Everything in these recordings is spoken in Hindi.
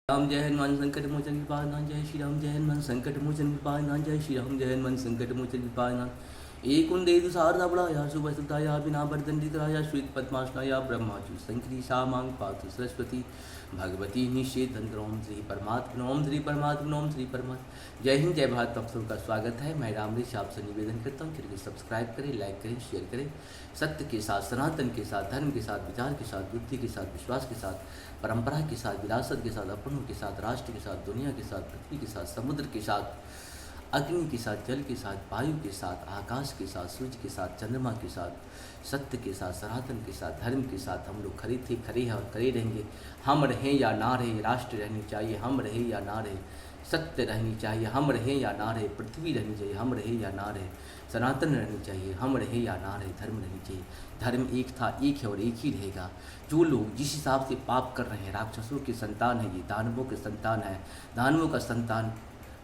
राम जय हनुमान संकट मोचन कृपानाथ जय श्री राम जय हनुमान संकट मोचन कृपानाथ जय श्री राम जय हनुमान संकट मोचन कृपानाथ एक उन्देदु शारदा बड़ाया सुभसुताया विना वर्दंडितराया श्वेत पद्मासनाया ब्रह्माचु शंकरी शामांग पातु सरस्वती भगवती निषेधन ओम श्री परमात्मा ओम श्री परमात्मा ओम श्री परमात्मा। जय हिंद जय भारत। आप सबका स्वागत है। मैं रामऋषि आपसे निवेदन करता हूँ कि सब्सक्राइब करें, लाइक करें, शेयर करें। सत्य के साथ, सनातन के साथ, धर्म के साथ, विचार के साथ, बुद्धि के साथ, विश्वास के साथ, परंपरा के साथ, विरासत के साथ, अपनों के साथ, राष्ट्र के साथ, दुनिया के साथ, पृथ्वी के साथ, समुद्र के साथ, अग्नि के साथ, जल के साथ, वायु के साथ, आकाश के साथ, सूर्य के साथ, चंद्रमा के साथ, सत्य के साथ, सनातन के साथ, धर्म के साथ हम लोग खड़े थे, खड़े हैं और खड़े रहेंगे। हम रहें या ना रहे, राष्ट्र रहनी चाहिए, हम रहे या ना रहे, सत्य रहनी चाहिए, हम रहे या ना रहे, पृथ्वी रहनी चाहिए, हम रहे या ना रहे, सनातन रहनी चाहिए, हम रहे या ना रहे, धर्म रहनी चाहिए। धर्म एक था, एक है और एक ही रहेगा। जो लोग जिस हिसाब से पाप कर रहे हैं, राक्षसों के संतान है, ये दानवों के संतान है, दानवों का संतान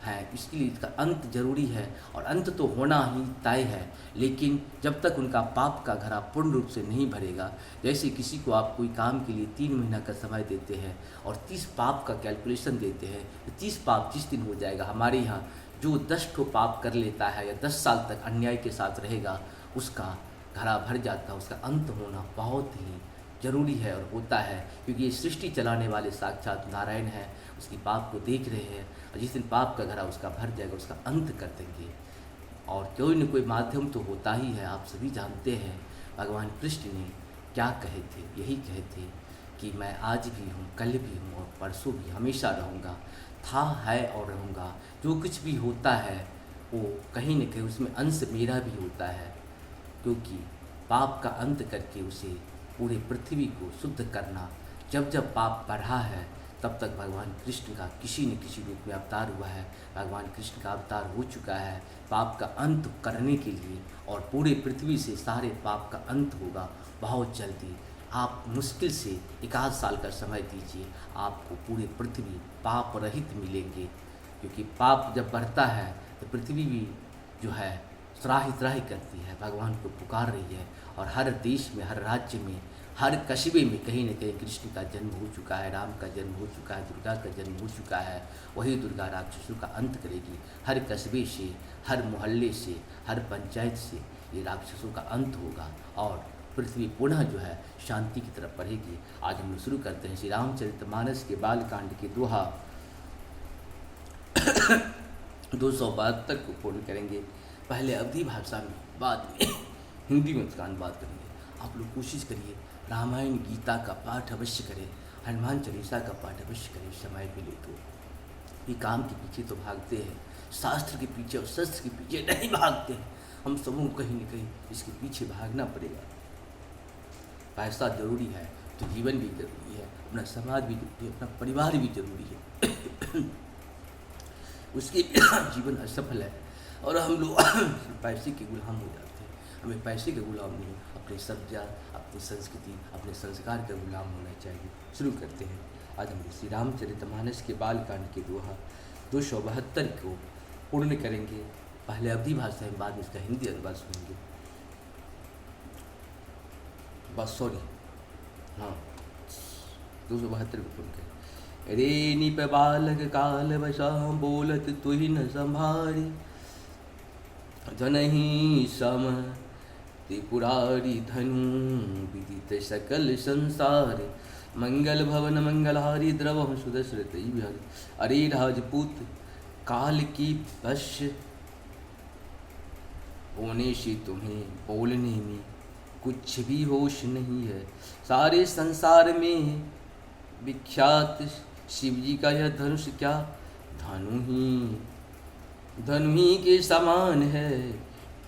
है, इसके लिए इसका अंत जरूरी है और अंत तो होना ही तय है। लेकिन जब तक उनका पाप का घड़ा पूर्ण रूप से नहीं भरेगा, जैसे किसी को आप कोई काम के लिए 3 महीना का समय देते हैं और 30 पाप का कैलकुलेशन देते हैं, तो 30 पाप जिस दिन हो जाएगा, हमारे यहाँ जो 10 ठो पाप कर लेता है या 10 साल तक अन्याय के साथ रहेगा, उसका घड़ा भर जाता है। उसका अंत होना बहुत ही जरूरी है और होता है, क्योंकि ये सृष्टि चलाने वाले साक्षात नारायण हैं, उसकी पाप को देख रहे हैं और जिस दिन पाप का घड़ा उसका भर जाएगा, उसका अंत कर देंगे। और कोई न कोई माध्यम तो होता ही है। आप सभी जानते हैं भगवान कृष्ण ने क्या कहे थे, यही कहे थे कि मैं आज भी हूँ, कल भी हूँ और परसों भी हमेशा रहूँगा, था, है और रहूँगा। जो कुछ भी होता है वो कहीं न कहीं उसमें अंश मेरा भी होता है, क्योंकि पाप का अंत करके उसे पूरे पृथ्वी को शुद्ध करना, जब जब पाप बढ़ा है तब तक भगवान कृष्ण का किसी न किसी रूप में अवतार हुआ है। भगवान कृष्ण का अवतार हो चुका है पाप का अंत करने के लिए, और पूरे पृथ्वी से सारे पाप का अंत होगा बहुत जल्दी। आप मुश्किल से 1 साल का समय दीजिए, आपको पूरी पृथ्वी पाप रहित मिलेंगे। क्योंकि पाप जब बढ़ता है तो पृथ्वी भी जो है त्राही त्राही करती है, भगवान को पुकार रही है। और हर देश में, हर राज्य में, हर कस्बे में कहीं न कहीं कृष्ण का जन्म हो चुका है, राम का जन्म हो चुका है, दुर्गा का जन्म हो चुका है। वही दुर्गा राक्षसों का अंत करेगी। हर कस्बे से, हर मोहल्ले से, हर पंचायत से ये राक्षसों का अंत होगा और पृथ्वी पुनः जो है शांति की तरफ बढ़ेगी। आज हम लोग शुरू करते हैं श्री रामचरितमानस के बालकांड के दोहा 272 को पूर्ण करेंगे। पहले अवधी भाषा में, बाद में हिंदी में उसका अनुवाद करेंगे। आप लोग कोशिश करिए, रामायण गीता का पाठ अवश्य करें, हनुमान चालीसा का पाठ अवश्य करें समय मिले तो। ये काम के पीछे तो भागते हैं, शास्त्र के पीछे और शस्त्र के पीछे नहीं भागते हैं। हम सबों को कहीं न कहीं इसके पीछे भागना पड़ेगा। पैसा जरूरी है तो जीवन भी जरूरी है, अपना समाज भी जरूरी है, अपना परिवार भी जरूरी है। उसके जीवन असफल है और हम लोग पैसे के गुलाम हो जाते हैं। हमें पैसे के गुलाम नहीं, अपने सभ्यता, अपनी संस्कृति, अपने संस्कार का गुलाम होना चाहिए। शुरू करते हैं। आज हम श्री रामचरितमानस के बालकांड के दोहा 272 को पूर्ण करेंगे। पहले अवधी भाषा में, बाद में इसका हिंदी अनुवाद सुनेंगे। बस सॉरी, हाँ 272 को पूर्ण करें। रे निप बालक काल बसा बोलत तुहि न संभारी, जनहि सम त्रिपुरारी धनु विदित सकल संसार, मंगल भवन मंगलहारी द्रवहु सुदशरथ बिहारी। अरे राजपूत काल की बश होने से तुम्हें बोलने में कुछ भी होश नहीं है। सारे संसार में विख्यात शिव जी का यह धनुष क्या धनु ही के समान है।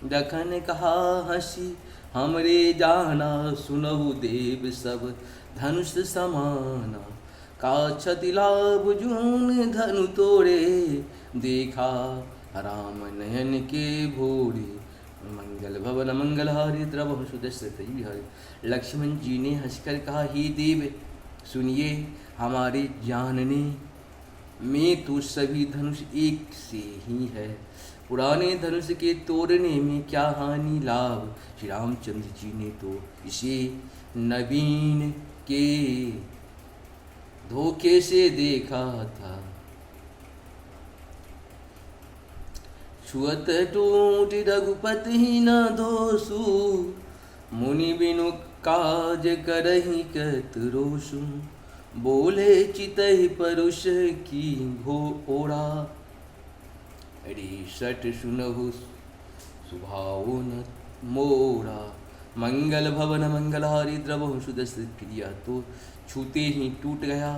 दखन कहा हंसी हमरे जाना, सुनहु देव सब धनुष समाना। काछति लाभ जून धनु तोड़े, देखा राम नयन के भोरे। मंगल भवन मंगलहारी द्रवहु सुदशरथ बिहारी। लक्ष्मण जी ने हंसकर कहा, हे देव सुनिए हमारे जानने में तो सभी धनुष एक से ही है। पुराने धनुष के तोड़ने में क्या हानि लाभ। श्री रामचंद्र जी ने तो इसे नवीन के धोखे से देखा था। छुअत टूट रघुपति न दोषु, मुनि बिनु काज करहि कत रोषु। बोले चितहि परुष की घोड़ा, अरे सठ सुनहु सुभाव न मोरा। मंगल भवन मंगलहारी द्रवहु सुदर्शन क्रिया, तो छूते ही टूट गया।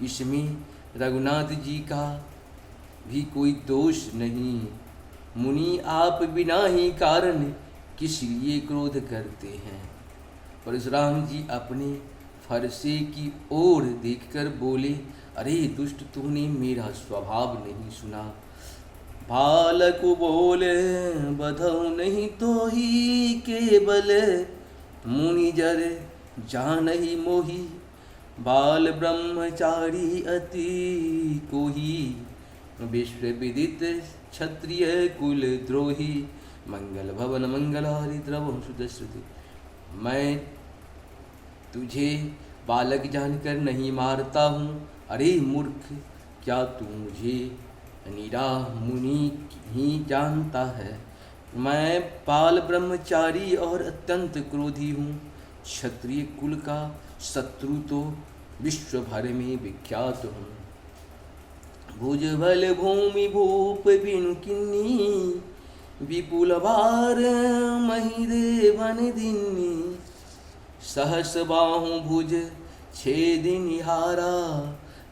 इसमें रघुनाथ जी का भी कोई दोष नहीं। मुनि आप बिना ही कारण किस लिए क्रोध करते हैं। परशुराम जी अपने फरसे की ओर देखकर बोले, अरे दुष्ट, तूने मेरा स्वभाव नहीं सुना। बालक बोले, बधौ नहीं तो ही केवल, मुनि जर जानहि मोहि। बाल ब्रह्मचारी अति कोही, विश्व विदित क्षत्रिय कुल द्रोही। मंगल भवन मंगलहारी द्रवहु सुदर्शन। मैं तुझे बालक जानकर नहीं मारता हूँ। अरे मूर्ख, क्या तू मुझे निराह मुनि ही जानता है। मैं बाल ब्रह्मचारी और अत्यंत क्रोधी हूँ। क्षत्रिय कुल का शत्रु तो विश्व भर में विख्यात हूँ। भुजबल भूमि भूप बिनु किन्नी, विपुल भार महिदेवन दिन्नी। सहस बाहु भुज छेदिनिहारा,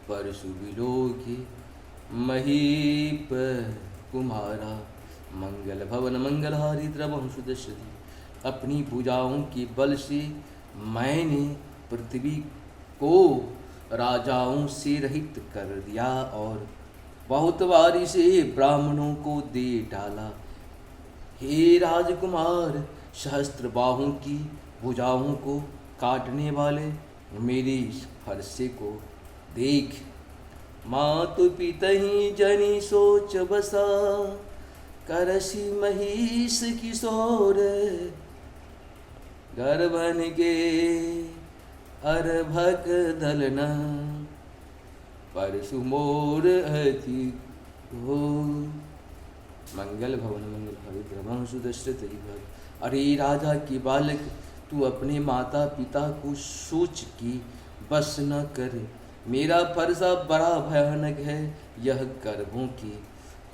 परशु विलोके महीप कुम्हारा। मंगल भवन मंगलहारी द्रवहु सुदर्शन। अपनी भुजाओं के बल से मैंने पृथ्वी को राजाओं से रहित कर दिया और बहुत बारी से ब्राह्मणों को दे डाला। हे राजकुमार, सहस्त्र बाहों की भुजाओं को काटने वाले मेरी इस फरसे को देख। मातु पितहि जनि सोच बसा, करसी महिष किशोर। गर्भन के अर्भक दलना, परशु मोर अति हो। मंगल भवन मंगलहारी द्रवहु सुदर्शन। अरे राजा की बालक, तू अपने माता पिता को सोच की बस न कर। मेरा फरसा बड़ा भयानक है, यह गर्भों के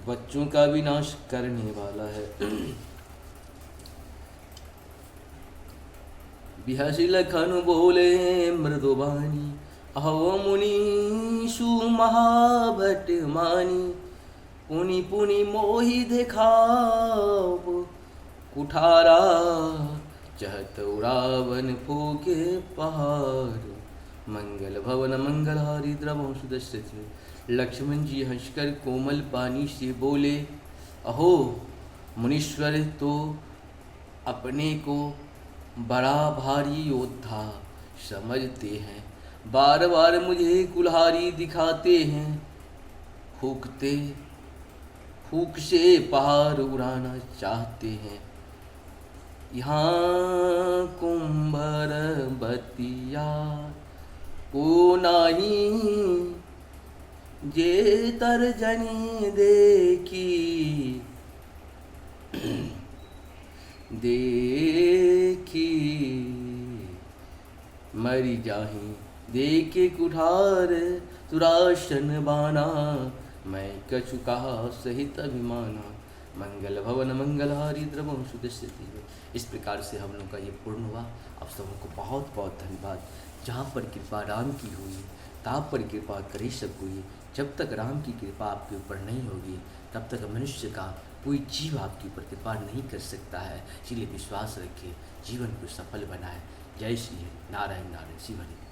बच्चों का विनाश करने वाला है। बिहसी लखन बोले मृदुबानी, अहो मुनीषु महाभट मानी। पुनि पुनि मोहि देखाओ कुठारा, चहत रावण फूके पहाड़। मंगल भवन मंगलहारी द्रवहु सुदर्शन। लक्ष्मण जी हंसकर कोमल पानी से बोले, अहो मुनीश्वर तो अपने को बड़ा भारी योद्धा समझते हैं, बार बार मुझे कुल्हाड़ी दिखाते हैं। फूक से पहाड़ उड़ाना चाहते हैं। यहाँ कुंभर बतिया को नाही, जे तर्जनी देखी मरी जाही। देखे कुठार सुराशन बाना, मैं कछु कहा सहित अभिमाना। मंगल भवन मंगलहारी द्रवहु सुदर्शन। इस प्रकार से हम लोग का ये पूर्ण हुआ। आप सबको बहुत बहुत धन्यवाद। जहाँ पर कृपा राम की हुई, ताप पर कृपा करे सब कोई। जब तक राम की कृपा आपके ऊपर नहीं होगी, तब तक मनुष्य का कोई जीव आपके ऊपर कृपा नहीं कर सकता है। इसलिए विश्वास रखिए, जीवन को सफल बनाए। जय श्री नारायण नारायण शिव हरि।